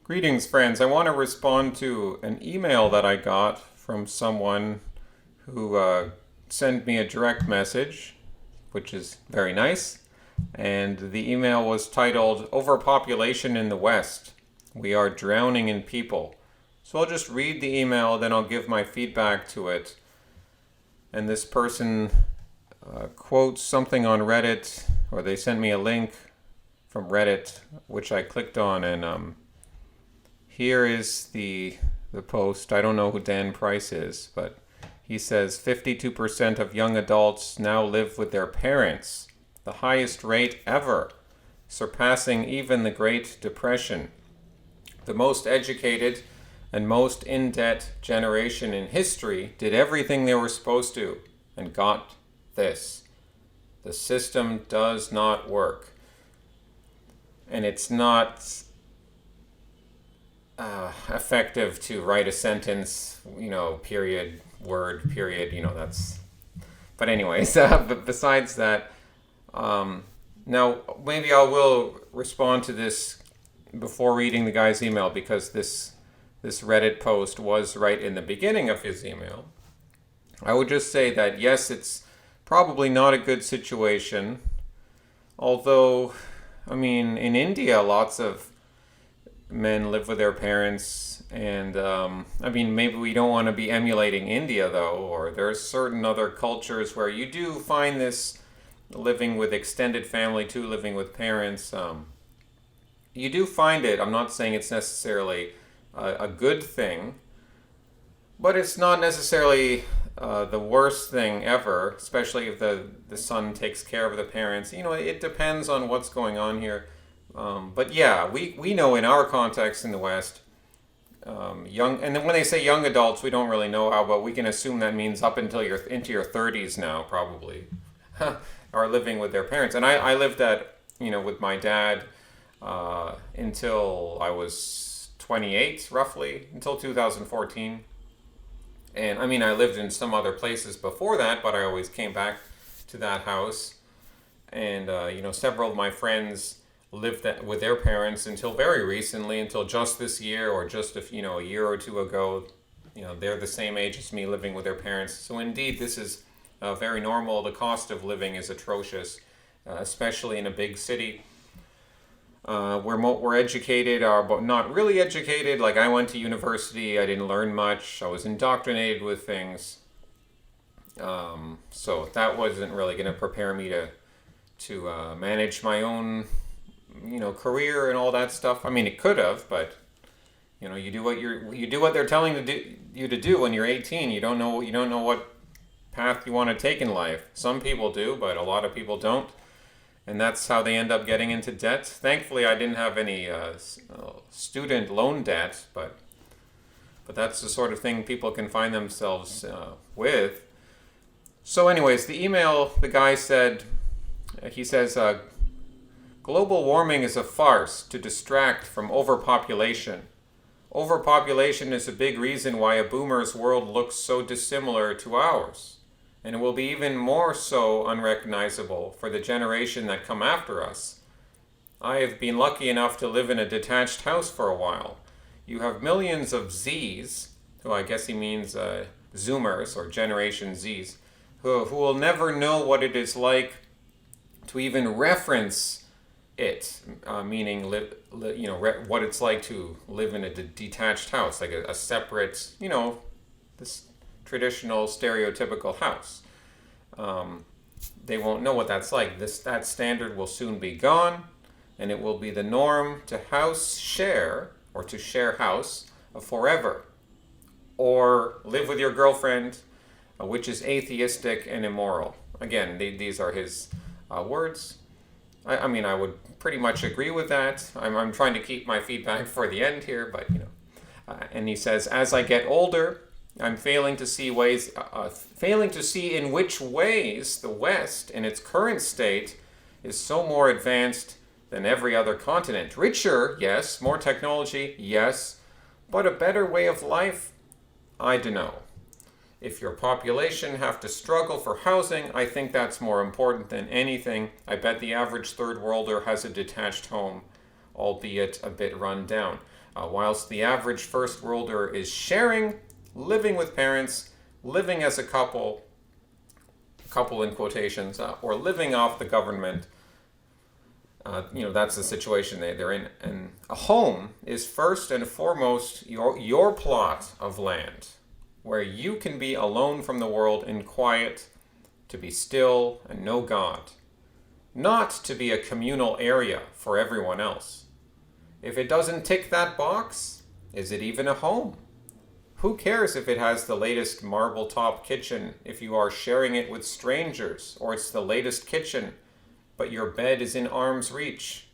Greetings, friends. I want to respond to an email that I got from someone who sent me a direct message, which is very nice. And the email was titled Overpopulation in the West. We are drowning in people. So I'll just read the email, then I'll give my feedback to it. And this person quotes something on Reddit, or they sent me a link from Reddit, which I clicked on, and here is the post. I don't know who Dan Price is, but he says 52% of young adults now live with their parents, the highest rate ever, surpassing even the Great Depression. The most educated and most in-debt generation in history did everything they were supposed to and got this. The system does not work. And it's not effective to write a sentence, period, word, period, that's... But anyways, but besides that, now maybe I will respond to this before reading the guy's email, because this Reddit post was right in the beginning of his email. I would just say that, yes, it's probably not a good situation, although, in India, lots of men live with their parents, and maybe we don't want to be emulating India, though, or there's certain other cultures where you do find this living with extended family too, living with parents. You do find it. I'm not saying it's necessarily a good thing, but it's not necessarily the worst thing ever, especially if the son takes care of the parents. It depends on what's going on here. But yeah, we know in our context in the West, young, and then when they say young adults, we don't really know how, but we can assume that means up until you're into your 30s now, probably, are living with their parents. And I lived with my dad until I was 28, roughly, until 2014. And I lived in some other places before that, but I always came back to that house. And, several of my friends lived with their parents until very recently, until just this year, or just a year or two ago. They're the same age as me, living with their parents. So indeed, this is very normal. The cost of living is atrocious, especially in a big city. We're educated, but not really educated. Like, I went to university, I didn't learn much. I was indoctrinated with things. So that wasn't really going to prepare me to manage my own career and all that stuff. It could have, but you do what they're telling you to do when you're 18. You don't know what path you want to take in life. Some people do, but a lot of people don't, and that's how they end up getting into debt. Thankfully, I didn't have any student loan debt, but that's the sort of thing people can find themselves with. So, anyways, the email, the guy said, he says, global warming is a farce to distract from overpopulation. Overpopulation is a big reason why a boomer's world looks so dissimilar to ours, and it will be even more so unrecognizable for the generation that come after us. I have been lucky enough to live in a detached house for a while. You have millions of Zs, who I guess he means Zoomers or Generation Zs, who will never know what it is like to even reference it, meaning what it's like to live in a detached house, like a separate, this traditional stereotypical house. They won't know what that's like. That standard will soon be gone, and it will be the norm to house share, or to share house forever, or live with your girlfriend, which is atheistic and immoral. Again, these are his words. I would pretty much agree with that. I'm trying to keep my feedback for the end here, but and he says, as I get older, I'm failing to see in which ways the West, in its current state, is so more advanced than every other continent. Richer, yes. More technology, yes. But a better way of life, I don't know. If your population have to struggle for housing, I think that's more important than anything. I bet the average third worlder has a detached home, albeit a bit run down. whilst the average first worlder is sharing, living with parents, living as a couple in quotations, or living off the government. That's the situation they're in. And a home is first and foremost your plot of land where you can be alone from the world in quiet, to be still and know God, not to be a communal area for everyone else. If it doesn't tick that box, is it even a home? Who cares if it has the latest marble top kitchen if you are sharing it with strangers, or it's the latest kitchen but your bed is in arm's reach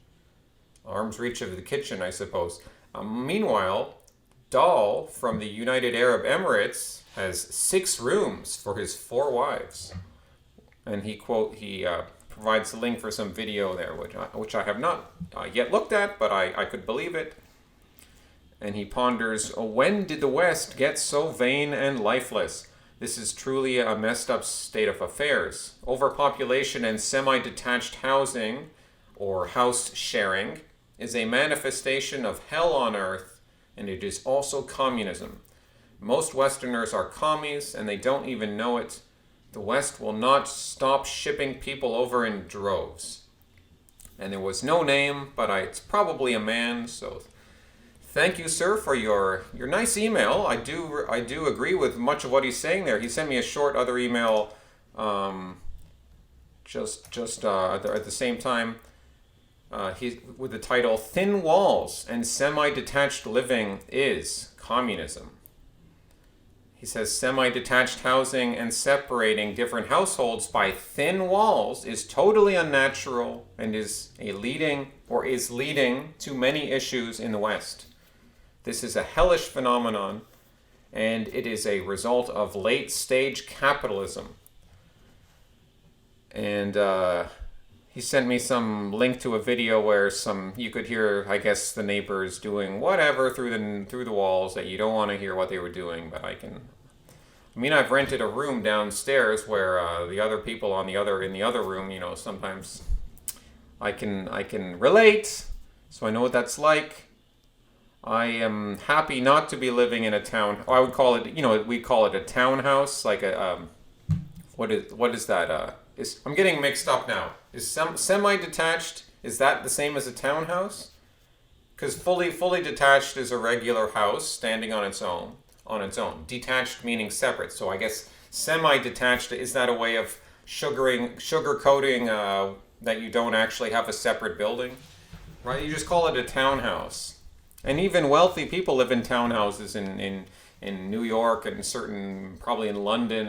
of the kitchen, I suppose. Meanwhile, Dal from the United Arab Emirates has 6 rooms for his 4 wives. And he provides a link for some video there, which I have not yet looked at, but I could believe it. And he ponders, when did the West get so vain and lifeless? This is truly a messed up state of affairs. Overpopulation and semi-detached housing, or house sharing, is a manifestation of hell on earth, and it is also communism. Most Westerners are commies, and they don't even know it. The West will not stop shipping people over in droves. And there was no name, but it's probably a man, so thank you, sir, for your nice email. I do agree with much of what he's saying there. He sent me a short other email just at the same time. With the title, Thin Walls and Semi-Detached Living is Communism. He says semi-detached housing and separating different households by thin walls is totally unnatural and is leading to many issues in the West. This is a hellish phenomenon, and it is a result of late-stage capitalism. And he sent me some link to a video where you could hear, I guess, the neighbors doing whatever through the walls that you don't want to hear what they were doing. But I've rented a room downstairs where the other people in the other room, sometimes I can relate, so I know what that's like. I am happy not to be living in a town. I would call it, we call it a townhouse, like what is that? I'm getting mixed up now. Is semi-detached, is that the same as a townhouse? Because fully detached is a regular house standing on its own. Detached meaning separate. So I guess semi-detached, is that a way of sugarcoating that you don't actually have a separate building? Right? You just call it a townhouse. And even wealthy people live in townhouses in New York and probably in London,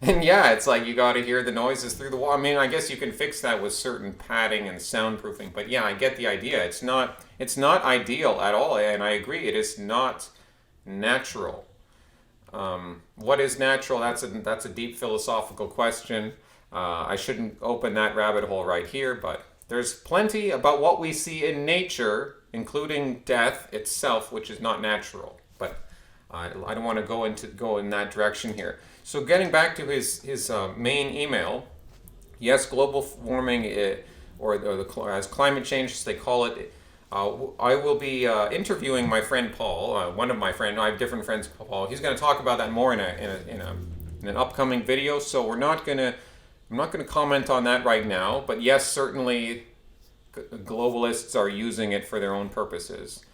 And yeah, it's like you got to hear the noises through the wall. I guess you can fix that with certain padding and soundproofing. But yeah, I get the idea. It's not ideal at all, and I agree. It is not natural. What is natural? That's a deep philosophical question. I shouldn't open that rabbit hole right here, but there's plenty about what we see in nature, including death itself, which is not natural. But I don't want to go in that direction here. So getting back to his main email, yes, global warming, as climate change, as they call it. I will be interviewing my friend Paul, one of my friends. I have different friends, Paul. He's going to talk about that more in an upcoming video. So I'm not going to comment on that right now. But yes, certainly, globalists are using it for their own purposes.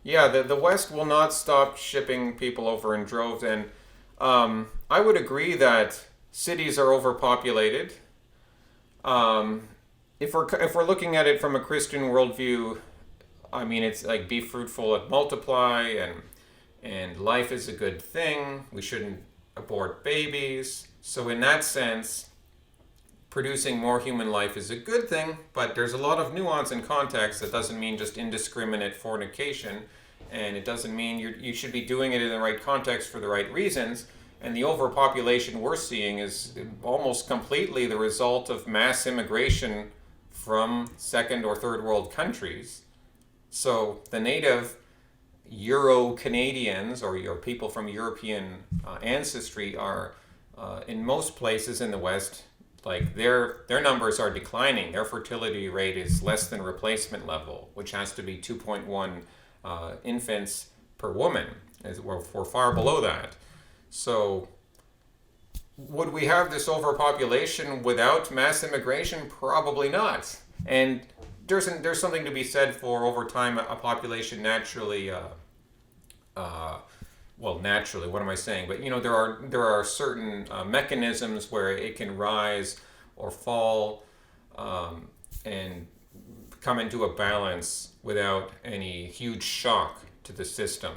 Yeah, the West will not stop shipping people over in droves, and I would agree that cities are overpopulated. If we're looking at it from a Christian worldview, it's like be fruitful and multiply, and life is a good thing. We shouldn't abort babies. So in that sense, producing more human life is a good thing, but there's a lot of nuance and context. That doesn't mean just indiscriminate fornication, and it doesn't mean you should be doing it in the right context for the right reasons. And the overpopulation we're seeing is almost completely the result of mass immigration from second or third world countries. So the native Euro-Canadians or your people from European ancestry are, in most places in the West, like their numbers are declining. Their fertility rate is less than replacement level, which has to be 2.1 infants per woman. We're far below that. So would we have this overpopulation without mass immigration? Probably not. And there's something to be said for over time a population naturally. Well, naturally, what am I saying? But there are certain mechanisms where it can rise or fall, and come into a balance without any huge shock to the system.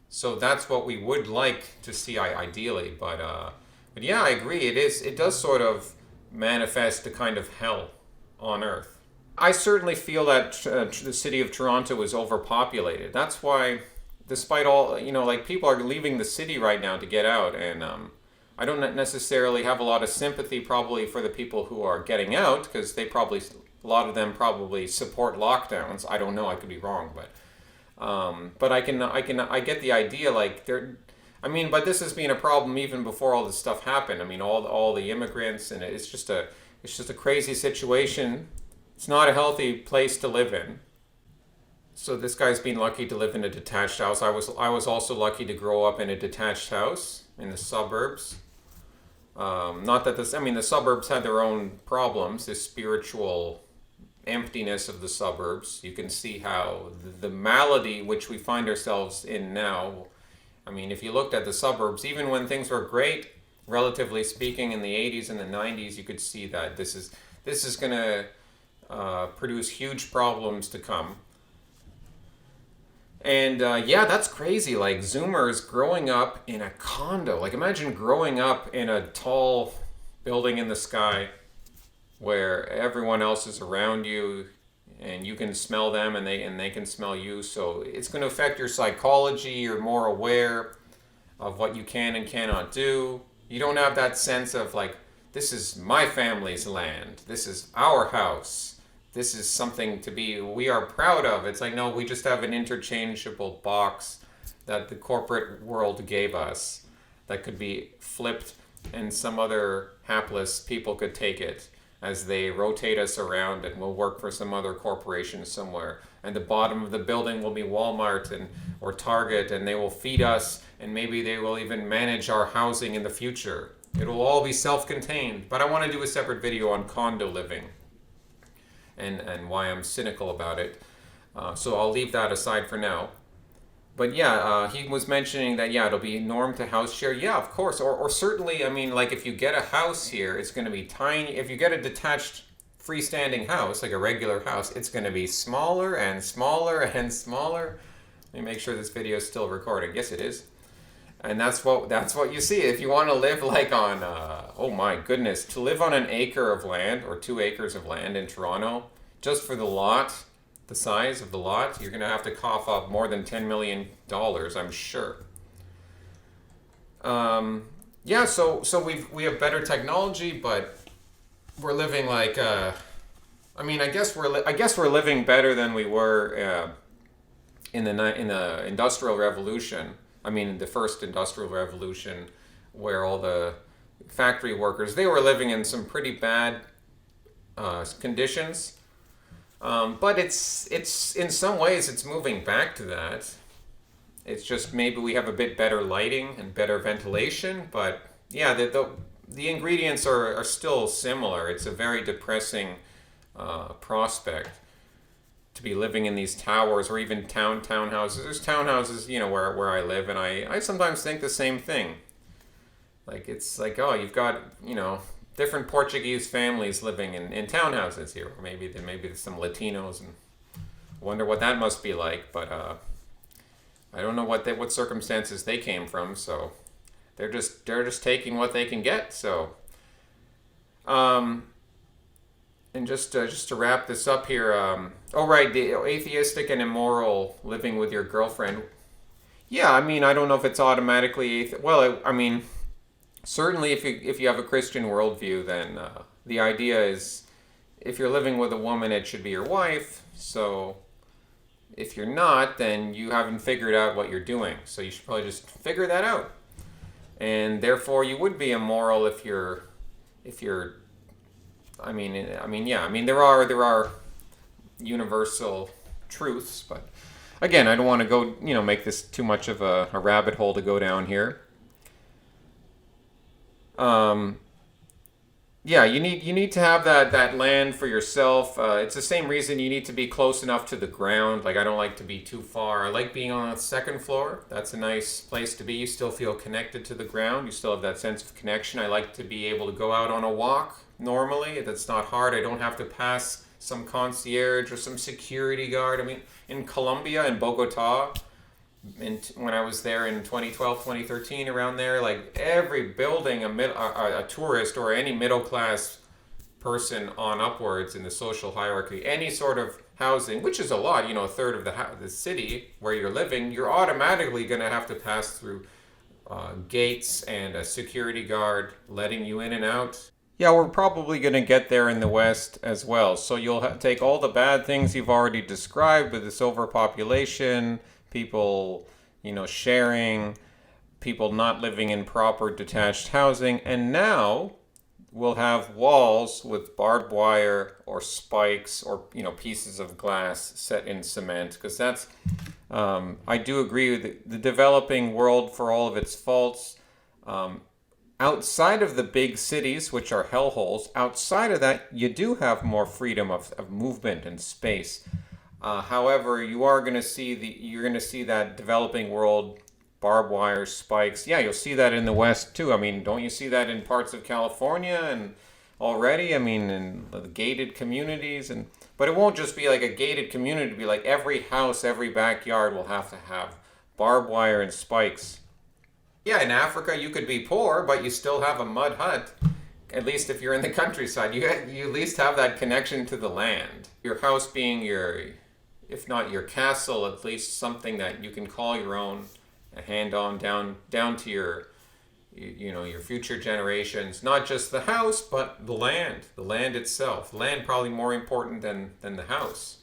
So that's what we would like to see ideally, but yeah, I agree. It does sort of manifest a kind of hell on Earth. I certainly feel that the city of Toronto is overpopulated. That's why, despite all, like people are leaving the city right now to get out, and I don't necessarily have a lot of sympathy probably for the people who are getting out, because a lot of them probably support lockdowns. I don't know. I could be wrong, but I get the idea. Like but this has been a problem even before all this stuff happened. I mean, all the immigrants, and it's just a crazy situation. It's not a healthy place to live in. So this guy's been lucky to live in a detached house. I was also lucky to grow up in a detached house in the suburbs. Not that the suburbs had their own problems. This spiritual emptiness of the suburbs. You can see how the malady which we find ourselves in now. I mean, if you looked at the suburbs, even when things were great, relatively speaking, in the 80s and the 90s, you could see that this is going to produce huge problems to come. And yeah, that's crazy. Like Zoomers growing up in a condo. Like imagine growing up in a tall building in the sky where everyone else is around you and you can smell them and they can smell you. So it's going to affect your psychology. You're more aware of what you can and cannot do. You don't have that sense of like, this is my family's land. This is our house. This is something we are proud of. It's like, no, we just have an interchangeable box that the corporate world gave us that could be flipped and some other hapless people could take it as they rotate us around and we'll work for some other corporation somewhere. And the bottom of the building will be Walmart or Target, and they will feed us, and maybe they will even manage our housing in the future. It will all be self-contained. But I want to do a separate video on condo living and why I'm cynical about it. So I'll leave that aside for now. But yeah, he was mentioning that, yeah, it'll be norm to house share. Yeah, of course. Or certainly, I mean, like if you get a house here, it's going to be tiny. If you get a detached freestanding house, like a regular house, it's going to be smaller and smaller and smaller. Let me make sure this video is still recording. Yes, it is. And that's what you see. If you want to live like on, oh my goodness, to live on an acre of land or 2 acres of land in Toronto, just for the lot, the size of the lot, you're going to have to cough up more than $10 million, I'm sure. Yeah, so we have better technology, but we're living like, I guess we're living better than we were in the Industrial Revolution. I mean, the first Industrial Revolution, where all the factory workers, they were living in some pretty bad conditions. But it's in some ways it's moving back to that. It's just maybe we have a bit better lighting and better ventilation, but yeah, the ingredients are still similar. It's a very depressing prospect to be living in these towers or even townhouses. There's townhouses, where I live, and I sometimes think the same thing. Like it's like, oh, you've got, different Portuguese families living in townhouses here, or maybe there's some Latinos, and wonder what that must be like. But I don't know what circumstances they came from, so they're just taking what they can get. So, and just to wrap this up here, the atheistic and immoral living with your girlfriend. Yeah, I mean, I don't know if it's automatically certainly if you have a Christian worldview, then the idea is if you're living with a woman, it should be your wife. So if you're not, then you haven't figured out what you're doing. So you should probably just figure that out. And therefore, you would be immoral if you're. There are universal truths, but again, I don't want to go, make this too much of a rabbit hole to go down here. Um, yeah, you need to have that land for yourself. It's the same reason you need to be close enough to the ground. Like I don't like to be too far. I like being on the second floor. That's a nice place to be. You still feel connected to the ground. You still have that sense of connection. I like to be able to go out on a walk normally. That's not hard. I don't have to pass some concierge or some security guard. I mean, in Colombia, in Bogota, when I was there in 2012, 2013, around there, like every building, a tourist or any middle class person on upwards in the social hierarchy, any sort of housing, which is a lot, a third of the city where you're living, you're automatically going to have to pass through gates and a security guard letting you in and out. Yeah, we're probably going to get there in the West as well. So you'll take all the bad things you've already described with this overpopulation, people, sharing, people not living in proper detached housing, and now we'll have walls with barbed wire or spikes or pieces of glass set in cement because that's I do agree with the developing world for all of its faults. Um, Outside of the big cities, which are hellholes, outside of that, you do have more freedom of movement and space. However, you're going to see that developing world, barbed wire, spikes. Yeah, you'll see that in the West too. I mean, don't you see that in parts of California and already? I mean, in the gated communities, but it won't just be like a gated community. It'll be like every house, every backyard will have to have barbed wire and spikes. Yeah, in Africa you could be poor, but you still have a mud hut. At least if you're in the countryside, you at least have that connection to the land. Your house being if not your castle, at least something that you can call your own, and hand on down to your future generations. Not just the house, but the land itself. The land probably more important than the house.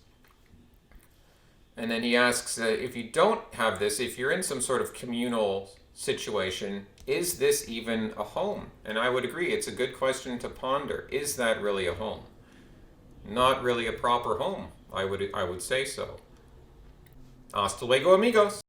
And then he asks, if you don't have this, if you're in some sort of communal situation, is this even a home? And I would agree, it's a good question to ponder. Is that really a home? Not really a proper home, I would say so. Hasta luego, amigos.